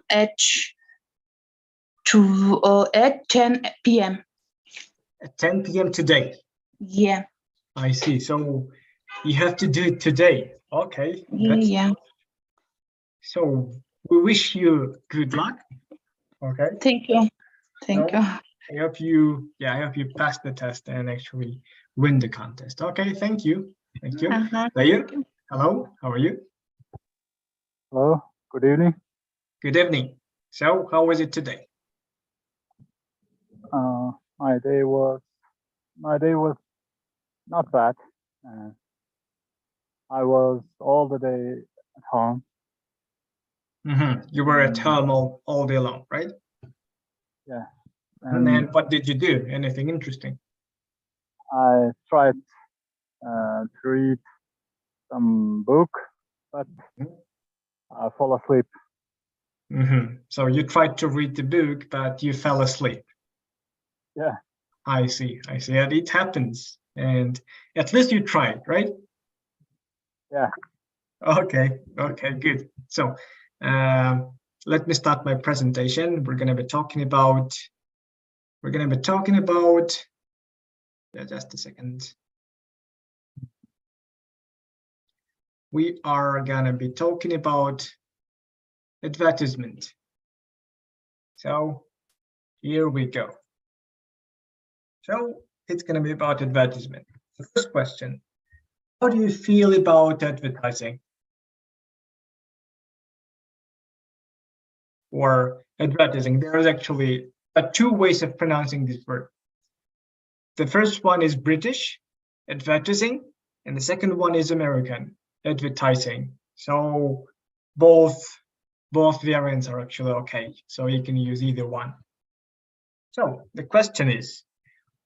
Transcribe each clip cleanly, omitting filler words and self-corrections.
at 10 p.m. At 10 p.m. today. Yeah. I see. So you have to do it today. Okay. Yeah. So we wish you good luck. Okay. Thank you. Thank you. I hope you pass the test and actually win the contest. Okay, thank you. Thank you. Dayu, hello, how are you? Hello, good evening. Good evening. So how was it today? My day was not bad. I was all the day at home. You were at home all day long, right? Yeah. And then what did you do? Anything interesting? I tried to read some book, but I fell asleep. So you tried to read the book, but you fell asleep. Yeah. I see. And it happens. And at least you tried, right? Yeah. Okay, good. So let me start my presentation. We're gonna be talking about just a second. We are gonna be talking about advertisement. So here we go. So it's gonna be about advertisement. The first question, how do you feel about advertising? Or advertising? There is actually two ways of pronouncing this word. The first one is British, advertising, and the second one is American, advertising. So both variants are actually okay. So you can use either one. So the question is,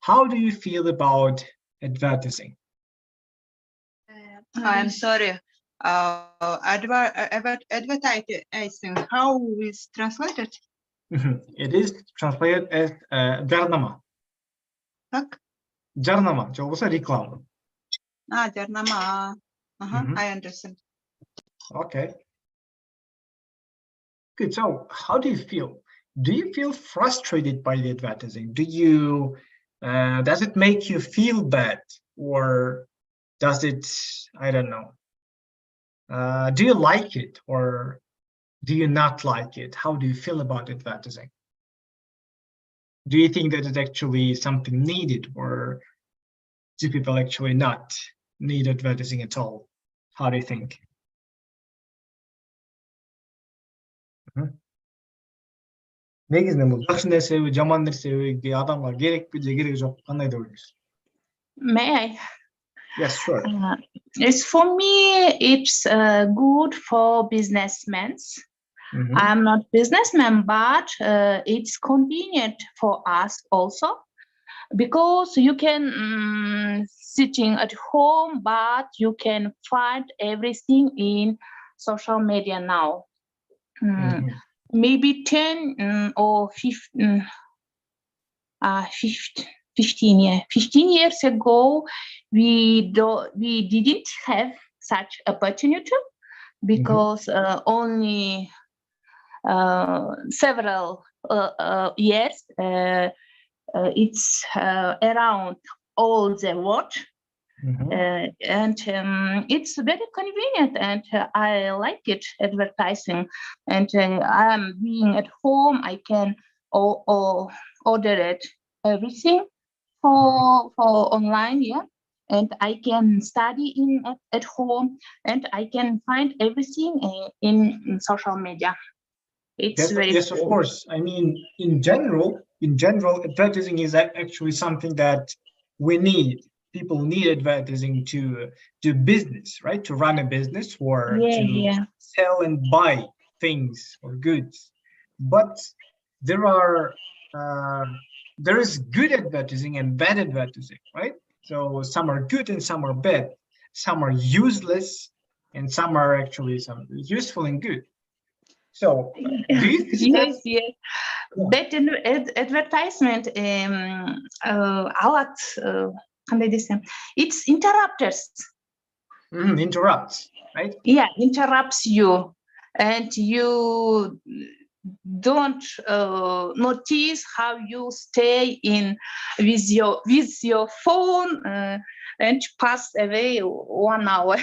how do you feel about advertising? I'm sorry. Advertising, how is translated? It is translated as Жарнама. Так? Жарнама, же болбосо реклама. Жарнама. I understand. Okay. Good. So how do you feel? Do you feel frustrated by the advertising? Do you does it make you feel bad, or does it, I don't know, do you like it or do you not like it? How do you feel about advertising? Do you think that it's actually something needed, or do people actually not need advertising at all? How do you think? Негизинен бул жакшы нерсеби, жаман нерсеби, адамга керекпи же кереги жок, кандай деп ойлойсуз? May I? Yes, sure. It's for me, it's good for businessmen. I'm not businessman, but it's convenient for us also, because you can sitting at home, but you can find everything in social media now. Maybe 10 or 15 years ago, we didn't have such opportunity, because only several years it's around all the world. And it's very convenient, and I like it, advertising. And I'm being at home, I can order it everything for online, and I can study at home, and I can find everything in social media. It's yes, of course. I mean, in general, advertising is actually something that we need. People need advertising to do business, right? To run a business, or to sell and buy things or goods. But there is good advertising and bad advertising, right? So some are good and some are bad. Some are useless and some are actually useful and good. So do you think bad advertisement a lot. It's interrupters. Interrupts, right? Yeah, interrupts you, and you don't notice how you stay in with your phone and pass away 1 hour.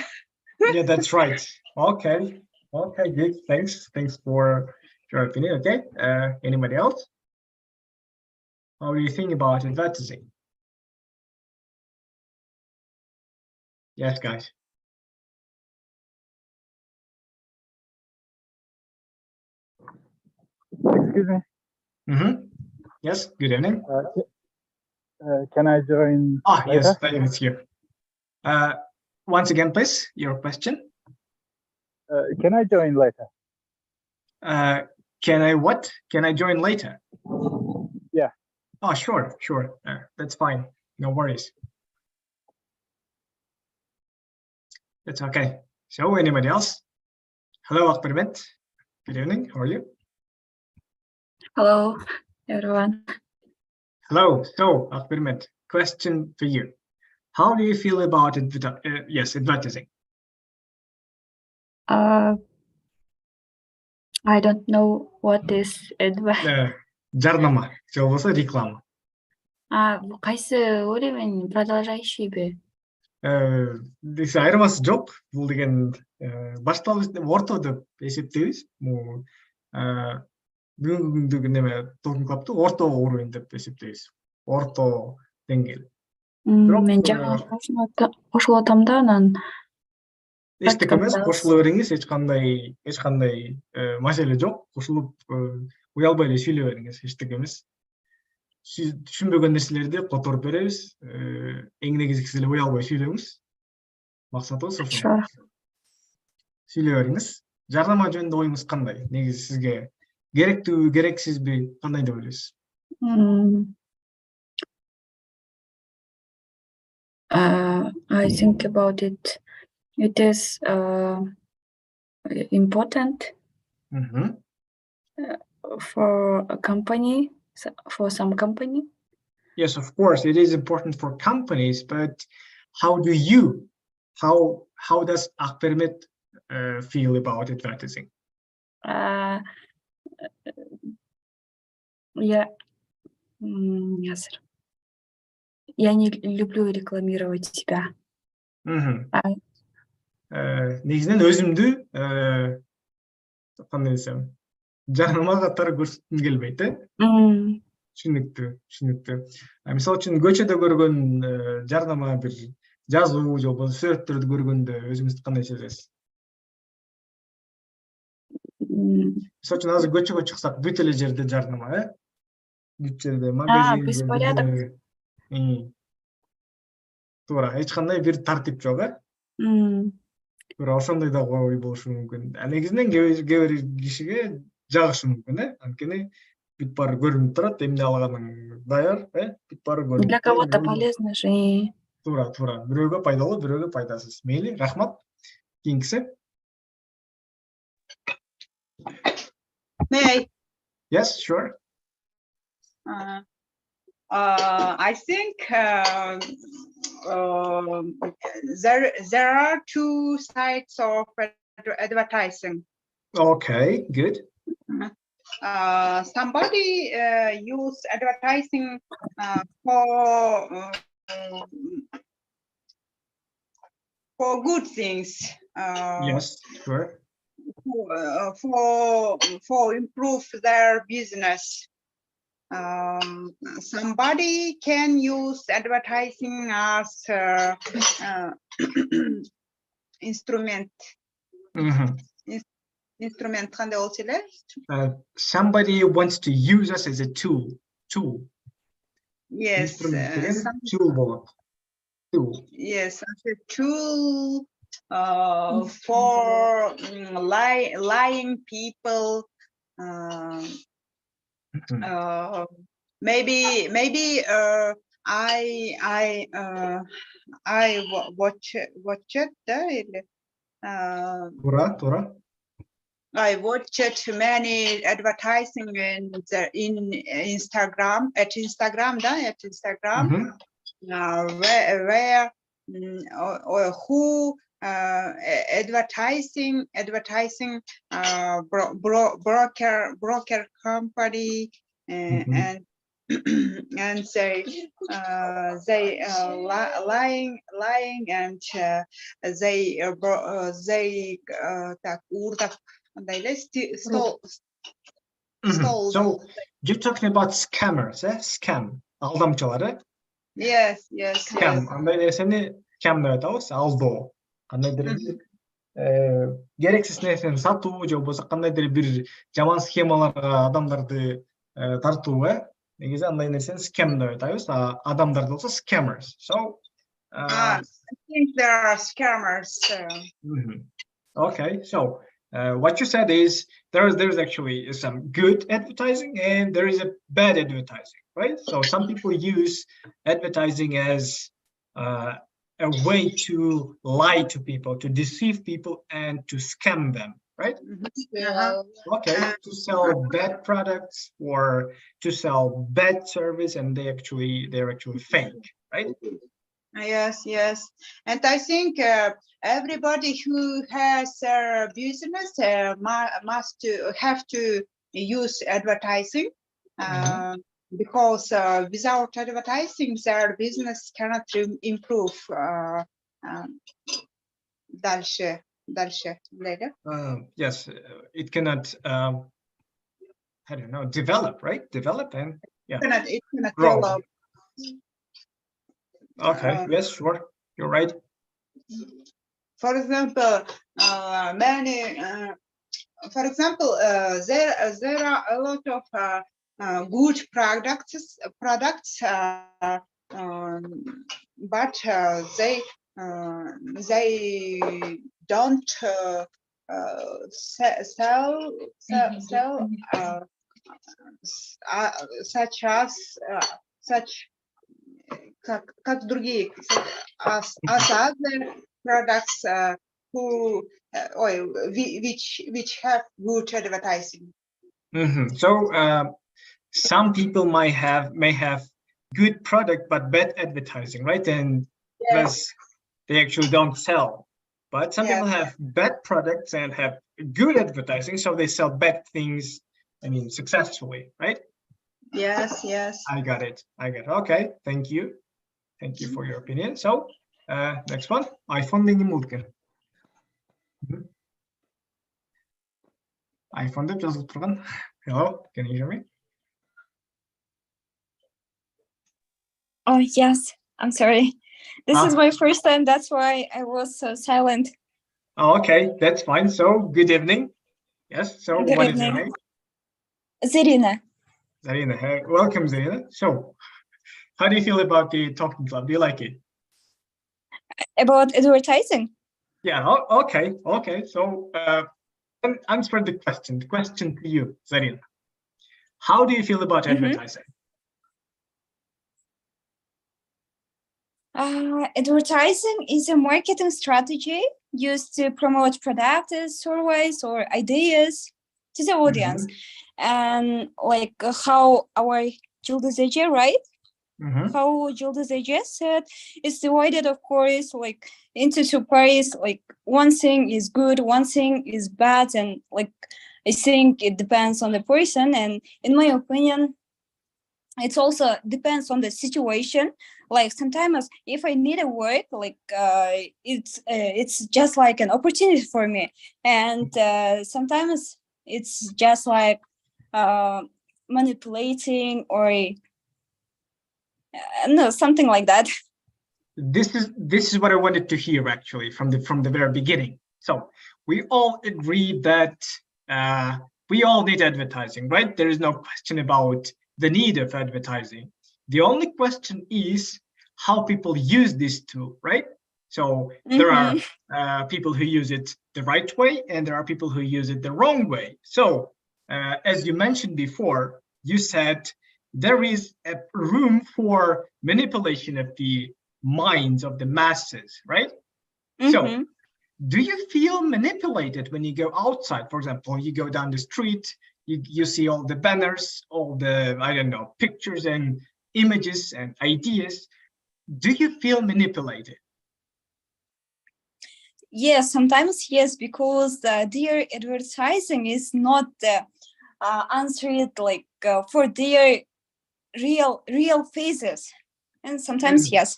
Yeah, that's right. Okay, good. Thanks for your opinion. Okay, anybody else? How do you think about advertising? Yes, guys. Excuse me. Yes, good evening. Can I join later? Yes, it's here. Once again, please, your question. Can I join later? Can I what? Can I join later? Yeah. Oh, sure. That's fine. No worries. That's okay. So, anybody else? Hello, Advertisement. Good evening. How are you? Hello, everyone. Hello. So, Advertisement, question for you. How do you feel about advertising? I don't know what is advertisement. Жарнама, же болбосо реклама. Кайсы времени продолжающий? Айырмасы жок. Бул деген башталып орто деп эсептейбиз. Бүгүнкү күндөгү неме токиң клабды орто уровень деп эсептейбиз. Орто деңгээл. Мен жаңы кошулуп атам да анан. Эчтеке эмес, кошулуп бериңиз, эч кандай маселе жок. Кошулуп уялбай эле сүйлөй бериңиз, эчтеке эмес. Түшүнбөгөн нерселерди которуп беребиз. Эң негизгиси эле уялбай сүйлөңүз. Максатыбыз ошол. Сүйлөй бериңиз. Жарнама жөнүндө оюңуз кандай? Негизи сизге керектүүбү, керексизби, кандай деп ойлойсуз? I think about it. It is important for a company, for some company. Yes, of course, it is important for companies, but how does Advertisement feel about advertising? Я не люблю рекламировать себя. Негизинен өзүмдү кандай десем, жарнама катары көрсөткүм келбейт, Түшүнүктүү. Мисалы үчүн көчөдө көргөн жарнама бир жазуу же болбосо сүрөттөрдү көргөндө өзүңүздү кандай сезесиз? Мисалы үчүн азыр көчөгө чыксак, бүт эле жерде жарнама, бүт жерде магазин. Беспорядок. Туура, эч кандай бир тартип жок, Туура, ошондой да ой болушу мүмкүн. Негизинен кээ бир кишиге жагышы мүмкүн, анткени бүт баары көрүнүп турат, эмне алганың даяр, бүт баары көрүнүп. Для кого-то полезно же. Туура. Бирөөгө пайдалуу, бирөөгө пайдасыз. Мейли, рахмат. Кийинкиси. May I? Yes, sure. I think there are two sides of advertising. Okay, good. Somebody use advertising for good things. Yes, sure. For improve their business. Somebody can use advertising as instrument. Instrument кандай болчу эле? Somebody wants to use us as a tool. Yes. Tool болот. Yes, as a tool for lying people. Maybe I watched Туура. I watched many advertising in Instagram, at Instagram, where who advertising, broker company, and and lying and stole. So you're talking about scammers, scam, алдамчылары. Yes. Scam, андай нерсени scam деп атабыз, алдоо. Кандайдыр керексиз нерсени сатуу же болбосо кандайдыр бир жаман схемаларга адамдарды тартуу, негизи андай нерсени scam деп атабыз. Адамдарды болсо scammers. So I think there are scammers. Okay, so what you said is there's actually some good advertising and there is a bad advertising, right? So some people use advertising as a way to lie to people, to deceive people, and to scam them, right? Okay, to sell bad products or to sell bad service, and they're actually fake, right? Yes, and I think everybody who has a business must have to use advertising, because without advertising, their business cannot improve. Дальше later. Yes, it cannot. I don't know, develop, right? Develop and It cannot grow. develop. Okay, yes, sure, you're right. For example, there are a lot of good products, but they don't sell such как другие, as other products which have good advertising. So some people may have good product but bad advertising, right? And thus they actually don't sell. But some people have bad products and have good advertising, so they sell bad things, successfully, right? Yes. I got it. Okay, thank you for your opinion. So next one, iPhone mini mulker. iPhone деп жазылып тұрған. Hello, can you hear me? Oh yes, I'm sorry. This is my first time, that's why I was so silent. Oh, okay, that's fine. So good evening. Yes, so Good what evening. is your name? Zarina. Zarina, hey, welcome Zarina. So how do you feel about the Talking Club? Do you like it? About advertising? Yeah, okay. So answer the question. The question to you, Zarina. How do you feel about advertising? Advertising is a marketing strategy used to promote products, services, or ideas to the audience. And like how our Julduzece, right? How Julduzece said, it's divided, of course, like into two parts. Like one thing is good, one thing is bad, and like I think it depends on the person. And in my opinion, it also depends on the situation. Like sometimes if I need a work, like it's just like an opportunity for me, and sometimes it's just like manipulating or no, something like that. This is what I wanted to hear actually from the very beginning. So we all agree that we all need advertising, right? There is no question about the need of advertising. The only question is how people use this tool, right? So there are people who use it the right way and there are people who use it the wrong way. So as you mentioned before, you said there is a room for manipulation of the minds of the masses, right? So do you feel manipulated when you go outside? For example, you go down the street, you see all the banners, all the, I don't know, pictures and images and ideas. Do you feel manipulated? Yes, sometimes yes, because their advertising is not answered like for their real faces, and sometimes yes.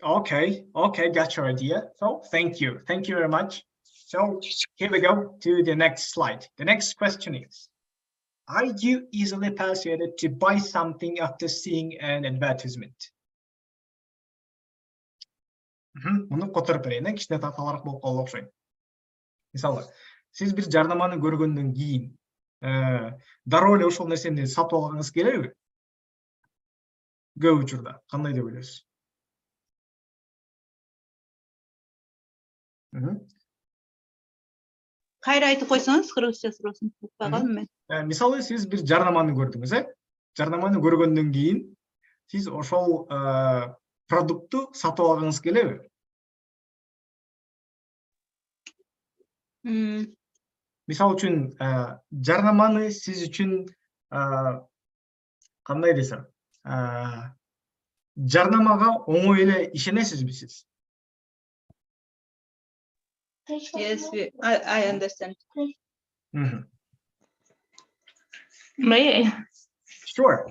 Okay, got your idea. So thank you very much. So here we go to the next slide. The next question is, are you easily persuaded to buy something after seeing an advertisement? Муну которуп берейин, кичине татаалаак болуп калды окшойт. Мисалы, сиз бир жарнаманы көргөндөн кийин дароо эле ошол нерсени сатып алгыңыз келеби? Көп учурда кандай деп ойлойсуз? Кайра айтып койсоңуз, кыргызча суроосун укпагам мен. Мисалы, сиз бир жарнаманы көрдүңүз, жарнаманы көргөндөн кийин сиз ошол продукту сатып алгыңыз келеби? Мисалы үчүн, жарнаманы сиз үчүн кандай десем, жарнамага оңой эле ишенесизби сиз? Yes, I understand. May Sure.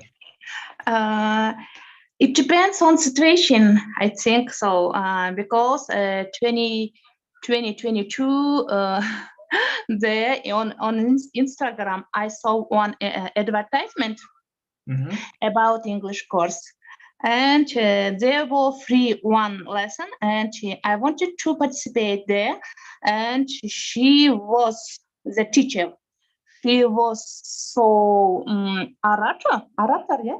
It depends on situation, I think so, because 2022 there on Instagram I saw one advertisement about English course, and there were free one lesson, and I wanted to participate there, and she was the teacher. She was so orator, yeah.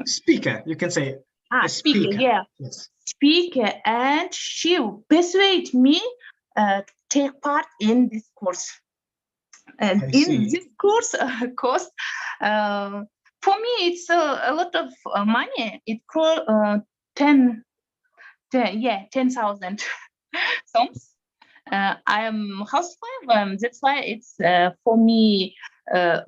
Speaker, you can say. Speaker, yeah. Yes. Speaker, and she persuaded me to take part in this course. And in this course, cost for me it's a lot of money. It cost 10,000 soms. I am housewife, that's why it's for me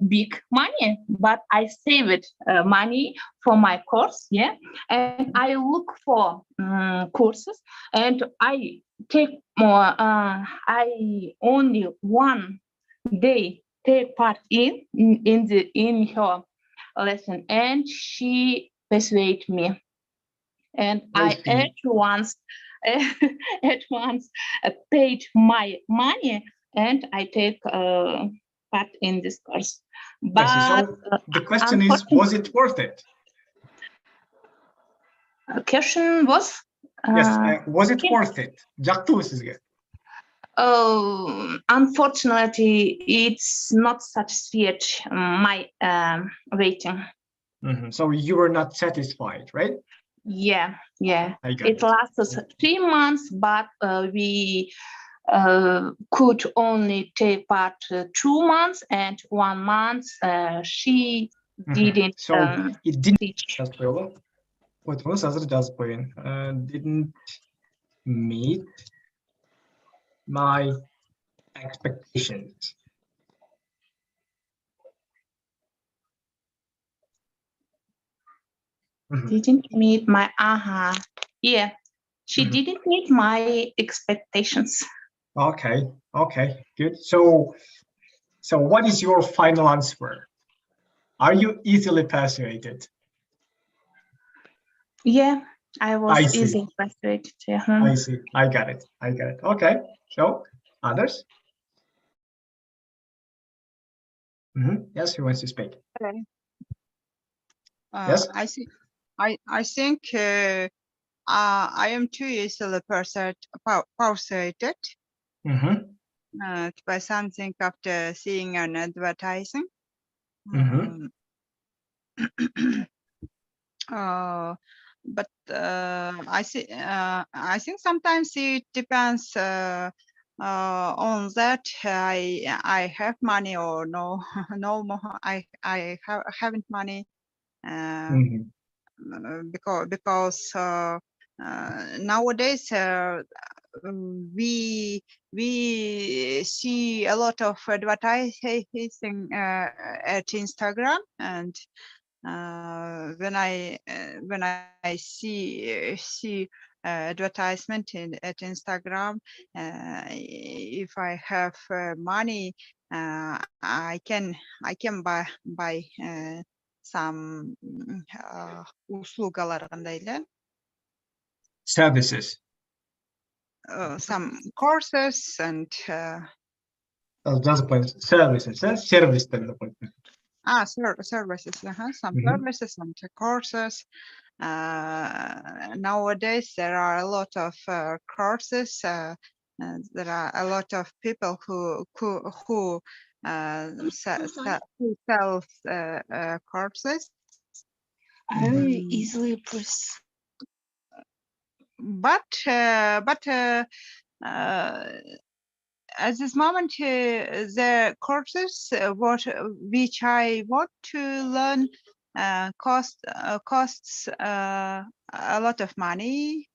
big money, but I saved money for my course, yeah, and I look for courses, and I take more. I only one day take part in her lesson, and she persuaded me, and I at once paid my money, and I take part in this course. But so the question is, was it worth it? Question was? Yes, was it worth it? Unfortunately, it's not satisfied my rating. So you were not satisfied, right? Yeah. It lasts 3 months, but we could only take part 2 months, and 1 month she didn't so it didn't teach. Didn't meet my expectations. Didn't meet my yeah, she didn't meet my expectations. Okay, good. So what is your final answer? Are you easily persuaded? Yeah, I was easily persuaded. Yeah. I see. I got it. Okay. So others? Yes, who wants to speak? Okay. Yes. I think I am too easily persuaded by something after seeing an advertising. But I think sometimes it depends on that I have money or no I haven't money, because nowadays we see a lot of advertising at Instagram, and when I see advertisement at Instagram. If I have money, I can buy some услугалар кандай эле? Services. Some courses and Just point services. Service. services. Some services and courses. Nowadays there are a lot of courses. There are a lot of people who sells courses. Very easily press. But at this moment, the courses which I want to learn costs a lot of money.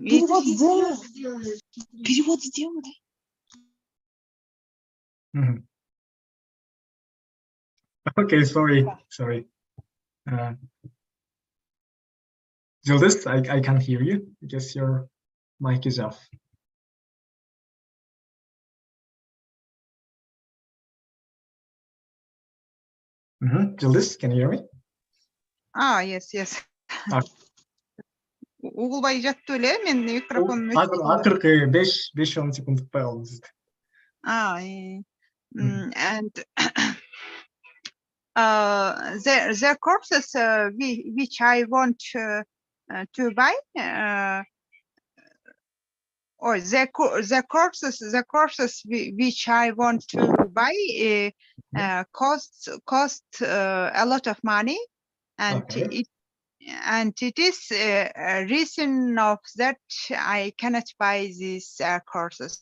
Перевод сделали. Okay, sorry. Juldis, I can't hear you. I guess your mic is off. Juldis, can you hear me? Yes. Угулбай жатты эле, мен микрофон. Акыркы 5-10 секунд утпай калдым. And the courses which I want to buy, or the courses which I want to buy cost a lot of money, and it is a reason of that I cannot buy these courses.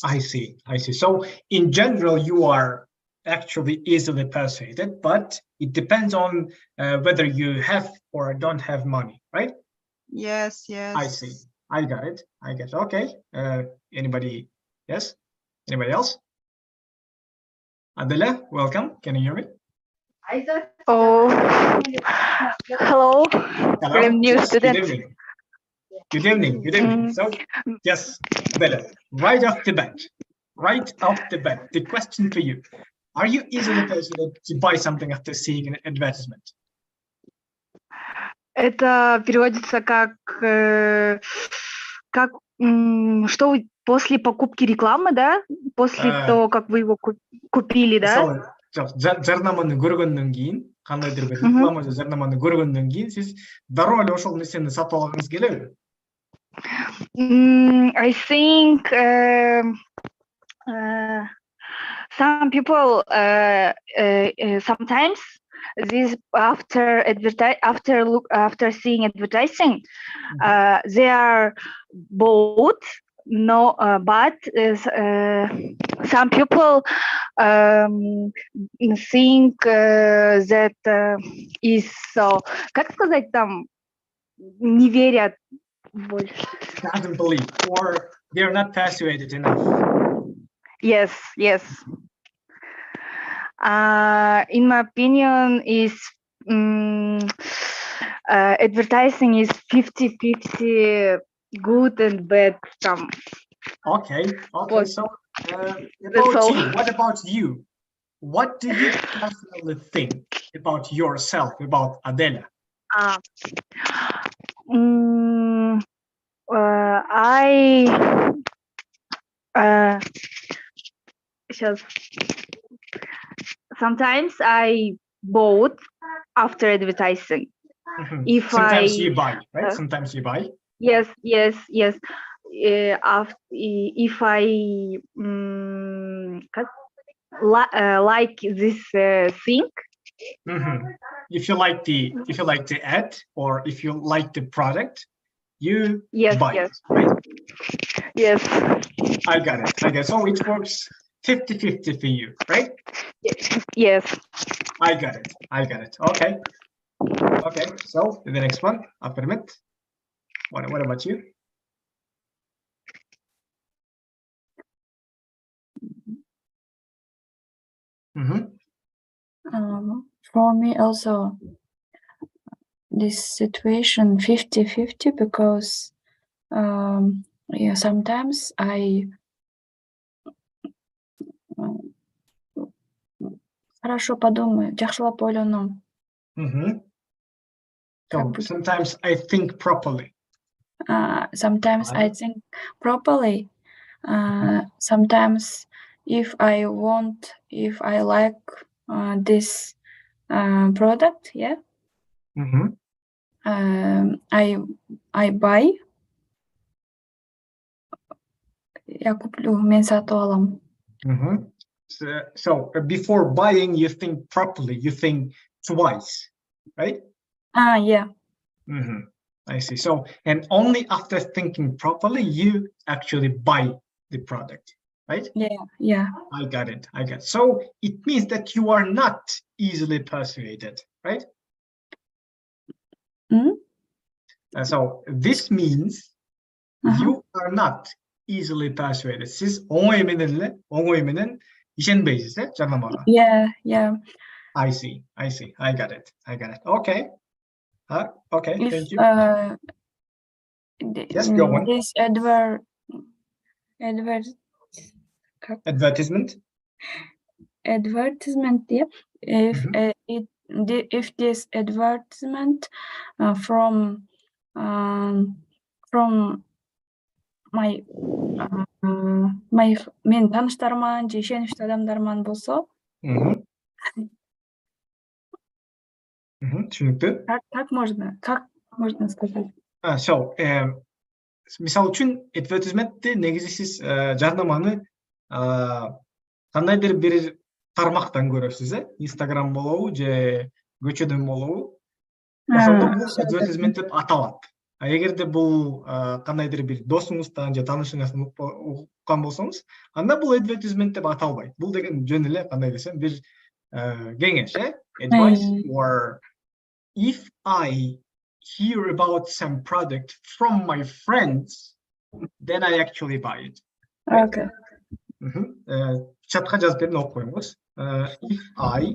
I see. So in general, you are actually easily persuaded, but it depends on whether you have or don't have money, right? Yes. I see. I got it. Okay. Anybody? Yes. Anybody else? Adela, welcome. Can you hear me? Oh, hello. I'm new student. Good evening. So, yes, Adela, right off the bat, the question for you: are you easily persuaded to buy something after seeing an advertisement? Это переводится как что вы после покупки рекламы, да? После того, как вы его купили, да? Жарнаманы көргөндөн кийин, кандайдыр бир реклама же жарнаманы көргөндөн кийин сиз дароо эле ошол нерсени сатып алгыңыз келеби? I think some people sometimes this after seeing advertising they are both but some people think that is so, как сказать там, не верят больше. Doesn't believe, or they're not persuaded enough. Yes. In my opinion, is advertising is 50-50 good and bad. Okay. So, what about you? What do you personally think about yourself, about Adela? Sometimes I bought after advertising. Sometimes you buy, right? Sometimes you buy. Yes. If I like this thing. If you like the ad, or if you like the product, you buy it, right? Yes. I got it. So it works 50-50 for you, right? Yes. I got it. Okay. So the next one, affirmate. What about you? For me also, this situation 50-50 because yeah, sometimes I хорошо подумаю, жакшылап ойлоном. So sometimes I think properly. Sometimes I think properly. Sometimes if I like this product, yeah, I buy. Я куплю, мен сатып алам. So before buying, you think properly. You think twice, right? Yeah. I see. So, and only after thinking properly, you actually buy the product, right? Yeah. I got it. So it means that you are not easily persuaded, right? So this means you are not easily persuaded. Siz оңой менен ишенбейсиз, жарнамага. Yeah. I see. I got it. Okay. Okay. Thank you. Yes, go on. This advertisement, yeah. If this advertisement from my мен тааныштарыман же ишеничтүү адамдарыман болсо, Түшүнүктүү. Как можно сказать? So, мисалы үчүн advertisementти негизи сиз жарнаманы кандайдыр бир тармактан көрөсүз, Instagram болобу же көчөдөн болобу. Ошондо бул advertisement деп аталат. А эгерде бул кандайдыр бир досуңуздан же таанышыңыздан уккан болсоңуз, анда бул advertisement деп аталбайт. Бул деген жөн эле кандай десем бир кеңеш, advice, or if I hear about some product from my friends, then I actually buy it. Okay. Чатка жазып берин, окуп коюңуз. If I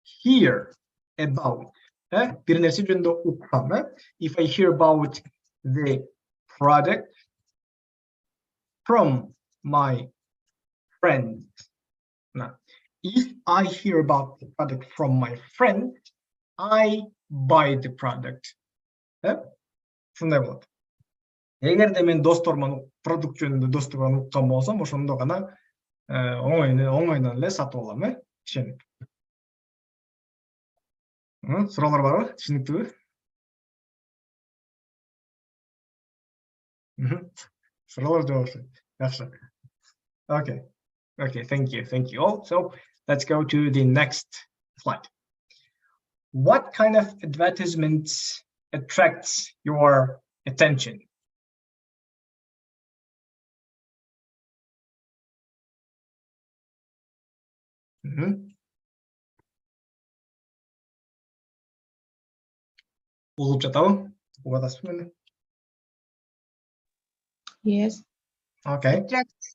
hear about, бир нерсе жөнүндө уксам, if I hear about the product from my friends. Now, if I hear about the product from my friend, I buy the product. Шундай болот. Эгерде мен достормон продукт жөнүндө досторуман уккан болсом, ошондо гана оңойнан эле сатып алам, ишенип. Суроолор барбы? Түшүнүктүүбү? Суроолор жок. Жакшы. Okay, thank you all. So let's go to the next slide. What kind of advertisements attracts your attention? Угуп жатабы? Угуп атасызбы мени? Yes. Okay.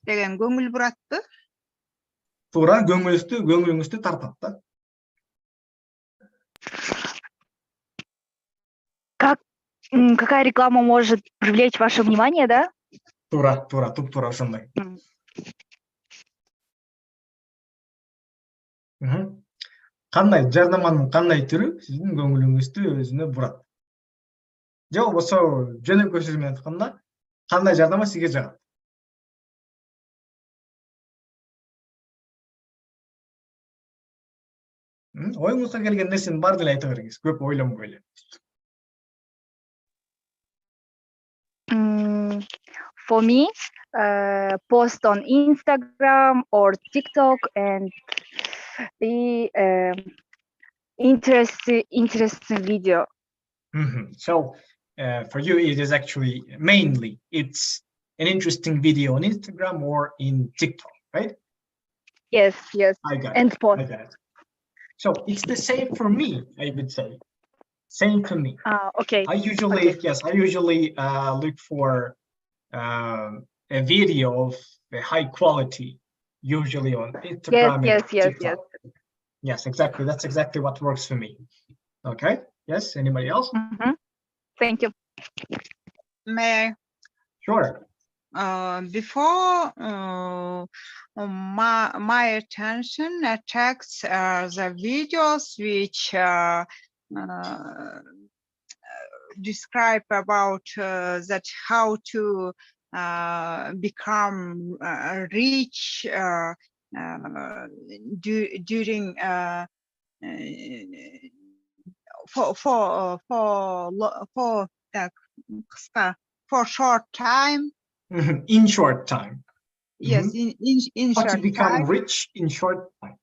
Деген көңүл буратпы? Туура, көңүлүңүздү тартат да. Какая реклама может привлечь ваше внимание, да? Туура, туп-туура ошондой. Кандай жарнаманын кандай түрү сиздин көңүлүңүздү өзүнө бурат? Же болбосо жөнөкөй сөз менен айтканда, кандай жарнама сизге жагат? Оюңузга келген нерсенин баарын эле айта бериңиз, көп ойлонбой эле. For me, post on Instagram or TikTok and the interesting video. So for you, it is actually mainly it's an interesting video on Instagram or in TikTok, right? Yes. I got and it. post. I got it. So it's the same for me, I would say. Same for me. Okay. I usually look for a video of a high quality, usually on Instagram. Yes. Yes, exactly. That's exactly what works for me. Okay. Yes. Anybody else? Thank you. May I? Sure. Before my attention attracts the videos which describe about that how to become rich during for short time. In short time. Yes, in How short to become time. rich in short time.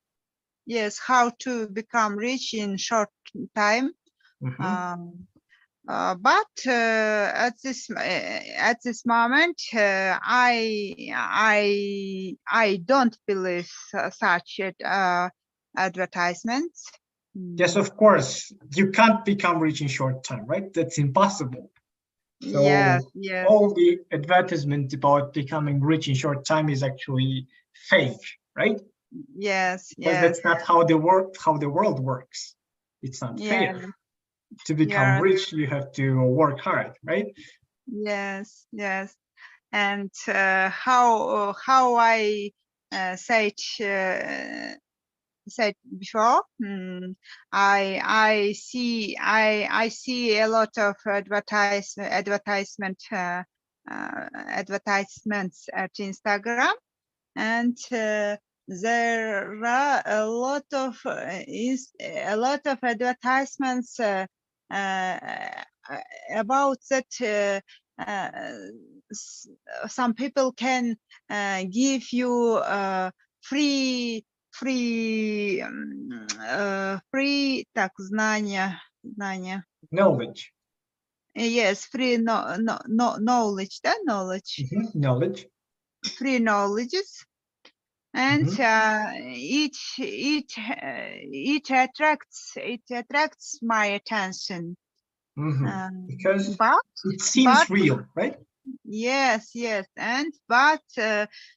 Yes, how to become rich in short time. But at this moment, I don't believe such advertisements. Yes, of course. You can't become rich in short time, right? That's impossible. So yes. all the advertisement about becoming rich in short time is actually fake, right? Yes. But that's not how the world works. It's not fair. To become rich, you have to work hard, right? Yes. And how I said before, I see a lot of advertisements at Instagram, and there are a lot of advertisements about that. Some people can give you free так знания. Knowledge. Yes, free knowledge, knowledge. Knowledge. Free knowledges, and it attracts my attention. Because it seems real, right? Yes, but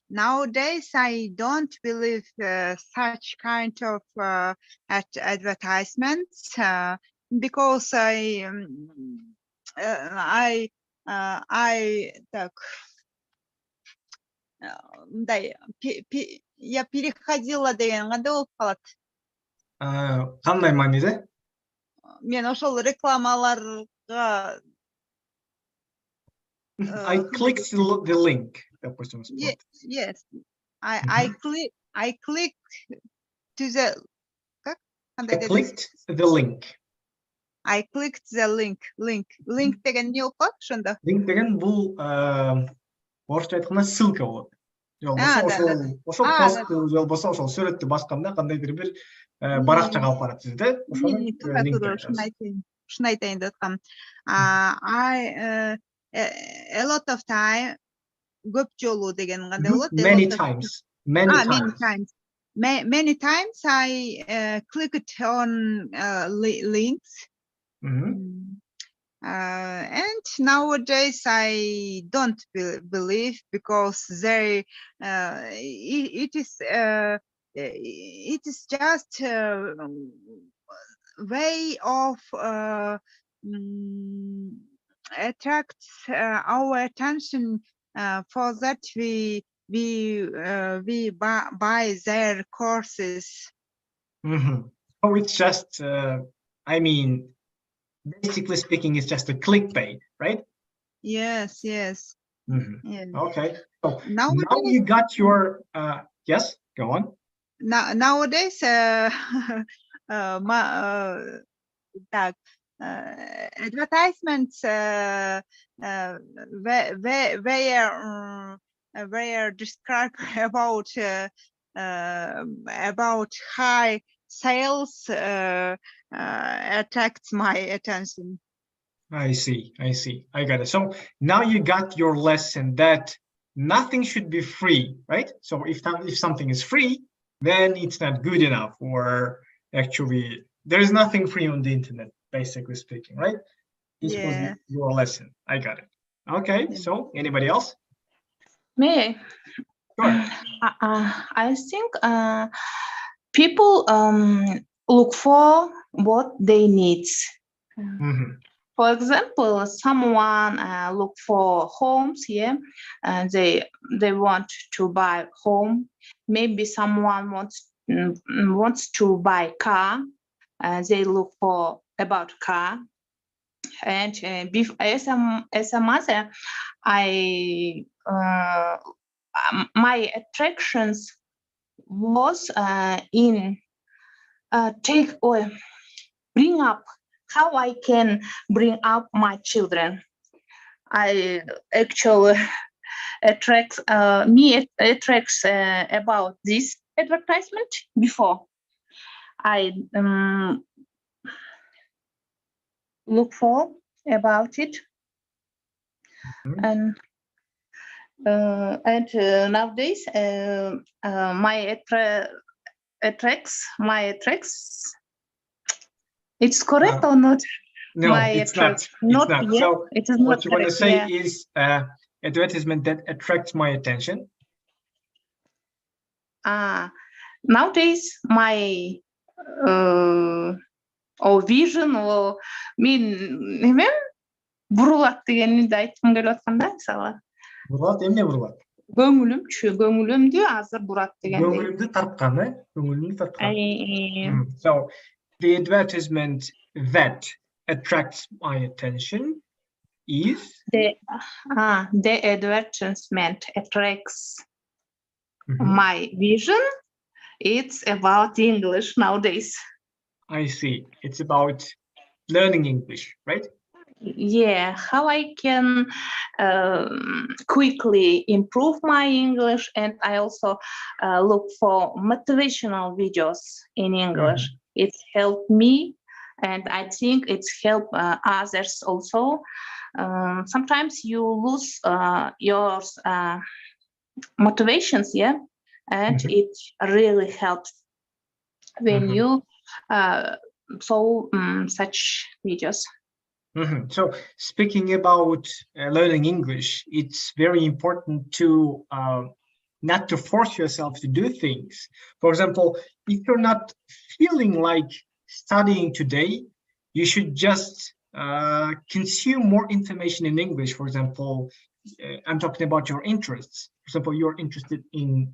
nowadays I don't believe such kind of advertisements because я переходила деген қандай болып қалады? Қандай маңызы? Мен ошол рекламаларға I clicked the link. Yes. I clicked to the I clicked the link. I clicked the link. Link деген не болып қалады сонда? Link деген бұл орысша айтқанда ссылка болады. Ошол постты же болбосо ошол сүрөттү басканда кандайдыр бир баракчага алып барат сизди да. Шуну айтайын деп аткам. A lot of time, көп жолу деген кандай болот? Many times. Many times I clicked on links. And nowadays I don't believe because it is just a way of attracts our attention for that we buy their courses. So it's just I mean, basically speaking, it's just a clickbait, right? Yes. Yes. Okay. So now you got your yes, go on. Nowadays advertisements where describe about high sales attracts my attention. I see. I got it. So now you got your lesson that nothing should be free, right? So if something is free, then it's not good enough, or actually there is nothing free on the internet, basically speaking, right? This was your lesson. I got it. Okay. So anybody else? Me. Sure. I think people look for what they need. For example, someone look for homes, and they want to buy home. Maybe someone wants to buy car, they look for about car. And as a mother, my attractions was in bring up how I can bring up my children. I actually attracts about this advertisement before. I look for about it, and nowadays my attracts. It's correct or not? No, it's not. Not yet. So it is what not you want to correct, say is advertisement that attracts my attention. Nowadays my vision or мен бурулат дегенди айткым келип атканда мисалы. Бурулат эмне бурулат? Көңүлүмдү азыр бурат дегенди. Көңүлүмдү тарткан, Көңүлүмдү тарткан. So the advertisement that attracts my attention is the advertisement attracts my vision. It's about English nowadays. I see. It's about learning English, right? Yeah, how I can quickly improve my English, and I also look for motivational videos in English. It's helped me, and I think it's helped others also. Sometimes you lose your motivations, and it really helps when you saw such videos. So speaking about learning English, it's very important to not to force yourself to do things. For example, if you're not feeling like studying today, you should just consume more information in English. For example, I'm talking about your interests. For example, you're interested in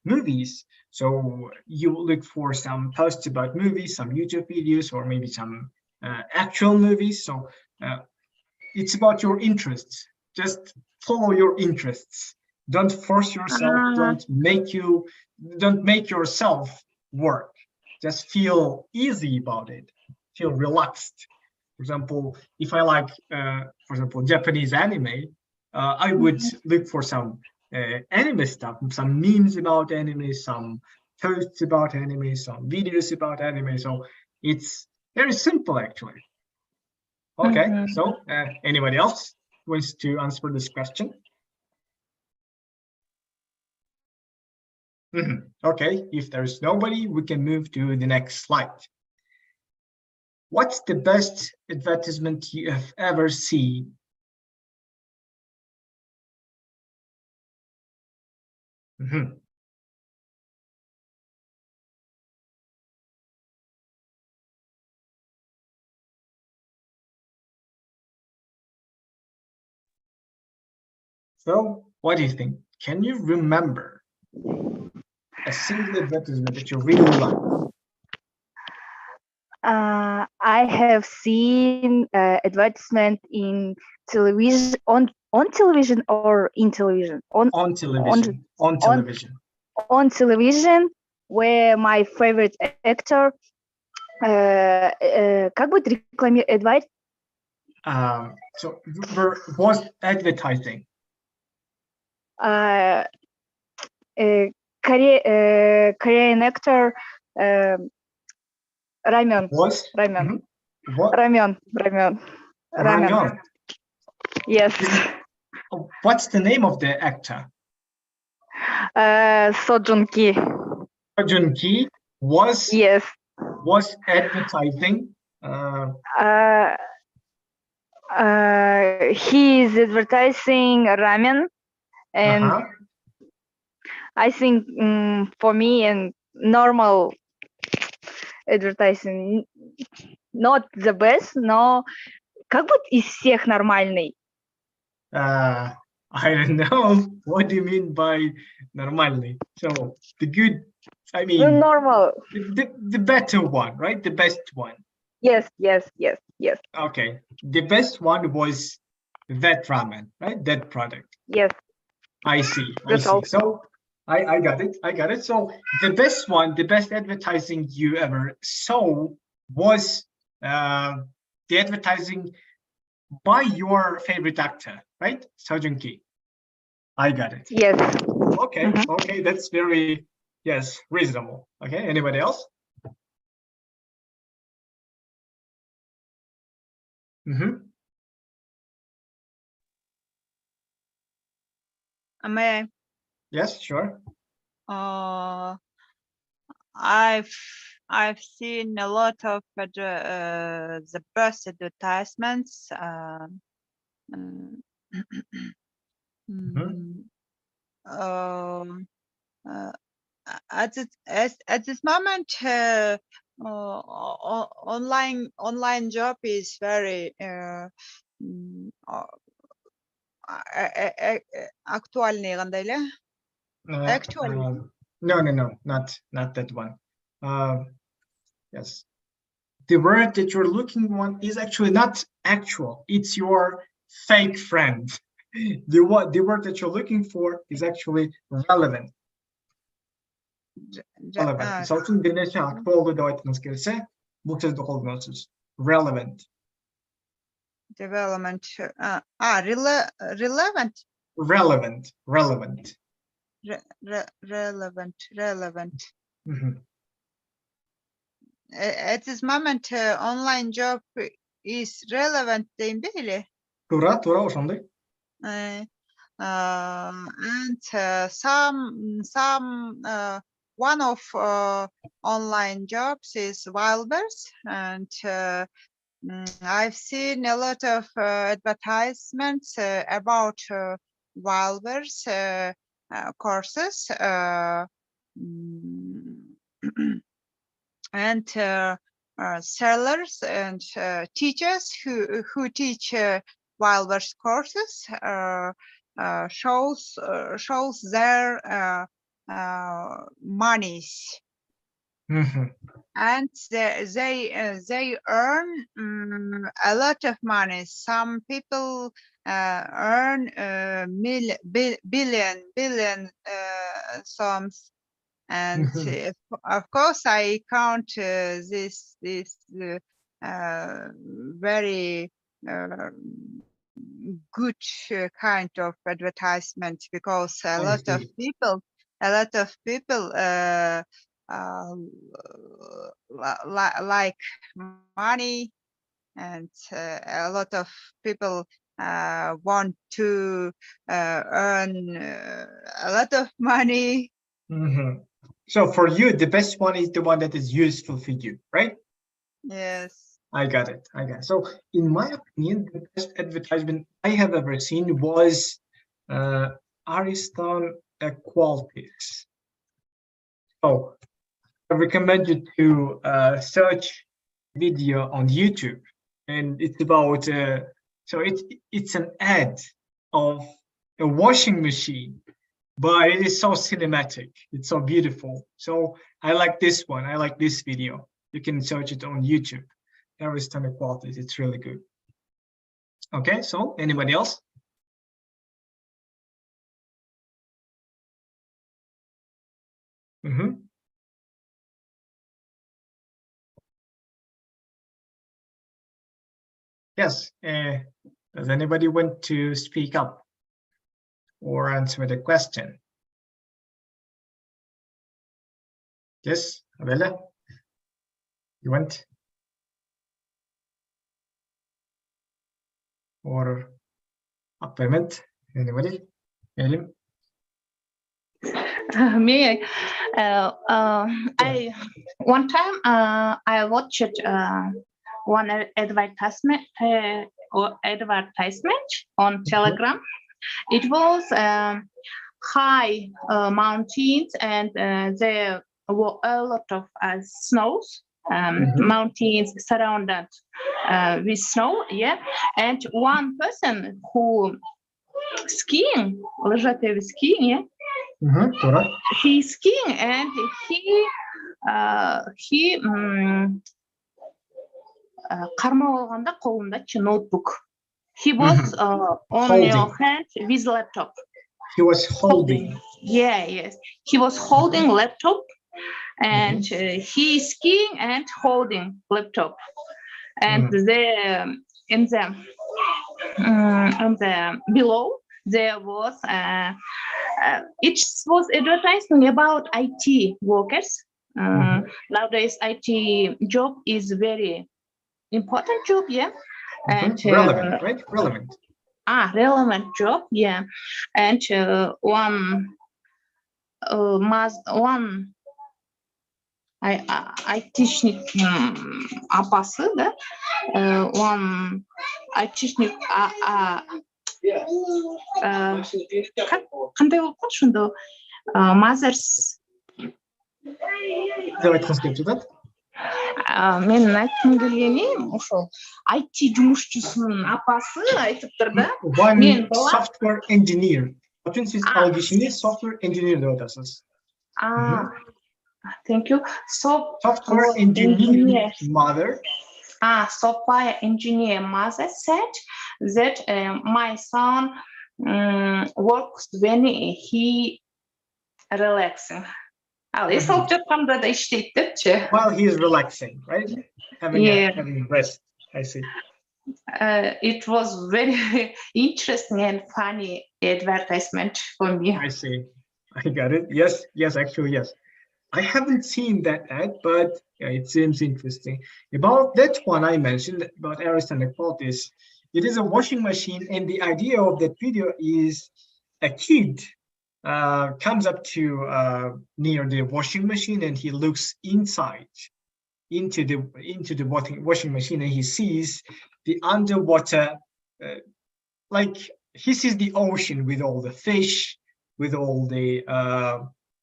movies, so you look for some posts about movies, some YouTube videos, or maybe some actual movies. So it's about your interests. Just follow your interests. Don't force yourself. Don't make yourself work. Just feel easy about it. Feel relaxed. For example, if I like, for example, Japanese anime, I would look for some anime stuff, some memes about anime, some posts about anime, some videos about anime. So it's very simple, actually. Okay, so anybody else wants to answer this question? Okay, if there's nobody, we can move to the next slide. What's the best advertisement you have ever seen? So, what do you think? Can you remember a single advertisement that you really like? I have seen advertisement in television, on television or in television? On television. On television, where my favorite actor, как будет рекламировать? So was advertising. Korean actor Ramen. Ramen. Yes. What's the name of the actor? Sojun-ki. Sojun-ki was. Yes. Was advertising. He is advertising ramen, and I think for me and normal advertising not the best, но как быть из всех нормальный? I don't know. What do you mean by нормальный? So the good, I mean, Ну, normal. the better one, right? The best one. Yes. Okay. The best one was that ramen, right? That product. Yes. I see. That's all. So I got it. So the best one, the best advertising you ever saw was the advertising by your favorite actor, right? Seo Ki. I got it. Yes. Okay. Okay, that's very, yes, reasonable. Okay, anybody else? May Yes, sure. I? I've seen a lot of the best advertisements. At this moment, online job is very актуальный кандай эле? Actually. No, not that one. Yes, the word that you're looking on is actually not actual. It's your fake friend. The word that you're looking for is actually relevant. Relevant. Misal үчүн бир нерсе актуалдуу деп айткыңыз келсе, бул сөздү колдоносуз. Relevant. Development. Relevant. Relevant. At this moment, online job is relevant дейм беле? Туура, ошондой. And some one of online jobs is Wildberries, and I've seen a lot of advertisements about Wildberries courses and sellers and teachers who teach Wildberries courses shows their monies. And they earn a lot of money. Some people earn billion sums, and of course I count this very good kind of advertisement, because a lot of people like money, and a lot of people want to earn a lot of money. So for you, the best one is the one that is useful for you, right? Yes. I got it. So in my opinion, the best advertisement I have ever seen was Ariston Qualities. So I recommend you to search video on YouTube, and it's about so it's an ad of a washing machine, but it is so cinematic. It's so beautiful. So I like this one. I like this video. You can search it on YouTube. Ariston Qualities. It's really good. Okay. So anybody else? Yes. Does anybody want to speak up or answer the question? Yes, Abella, you want? Or payment? Anybody? Elim? Me, I one time I watched one advertisement on Telegram. It was high mountains, and there were a lot of snows. mountains surrounded with snow. Yeah, and one person who skiing, лыжатый skiing. Yeah, he's skiing and he кармап алганда колунда ноутбук. He was on your hand with laptop. He was holding. Yeah, yes. He was holding laptop, and he skiing and holding laptop. And in the below there was it was advertising about IT workers. Nowadays, IT job is very important job, yeah. And relevant, right? Relevant. Relevant job, yeah. And one айтишник апасы, да, one айтишник кандай болуп калды ошондо mothers деп айткыңыз келип жатат. Менин айткым келгени ошол IT жумушчусунун апасы айтыптыр да. One software engineer. Бүтүн сиз ал кишини software engineer деп атасыз. Thank you. Software engineer mother. Software engineer mother said that my son works when he relaxing. While he is relaxing, right? Having rest. I see. It was very interesting and funny advertisement for me. I see. I got it. Yes, actually, yes. I haven't seen that ad, but yeah, it seems interesting. About that one I mentioned about Aris and Equalities, it is a washing machine, and the idea of that video is a kid comes up to near the washing machine, and he looks inside into the washing machine, and he sees the underwater, like he sees the ocean with all the fish, with all the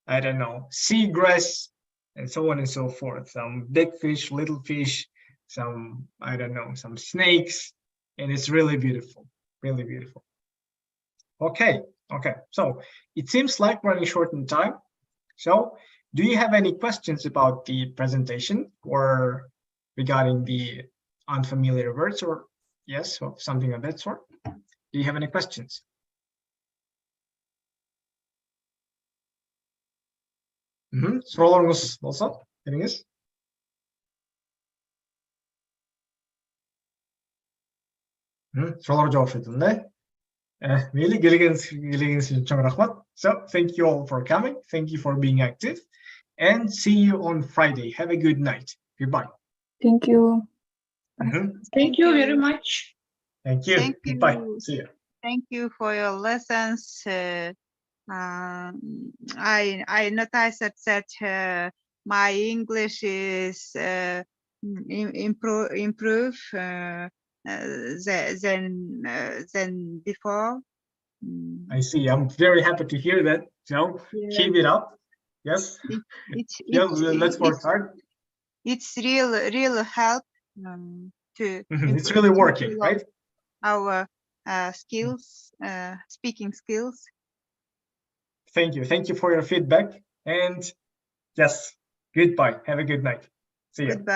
I don't know, seagrass, and so on and so forth. Some big fish, little fish, some, I don't know, some snakes, and it's really beautiful, really beautiful. Okay. So it seems like we're running short in time. So do you have any questions about the presentation or regarding the unfamiliar words, or yes, or something of that sort? Do you have any questions? Суроолоруңуз болсо бериңиз. Суроолор жооп бердим да. Мейли, келгениңиз үчүн чоң рахмат. So thank you all for coming. Thank you for being active, and see you on Friday. Have a good night. Goodbye. Thank you. Thank you very much. Thank you. Goodbye. See you. Thank you for your lessons. I noticed that my English is improve than before. I see. I'm very happy to hear that. So keep it up. Yes. Let's work hard. It's real help to. It's really working, right? Our skills, speaking skills. Thank you. Thank you for your feedback. And yes, goodbye. Have a good night. See you. Goodbye.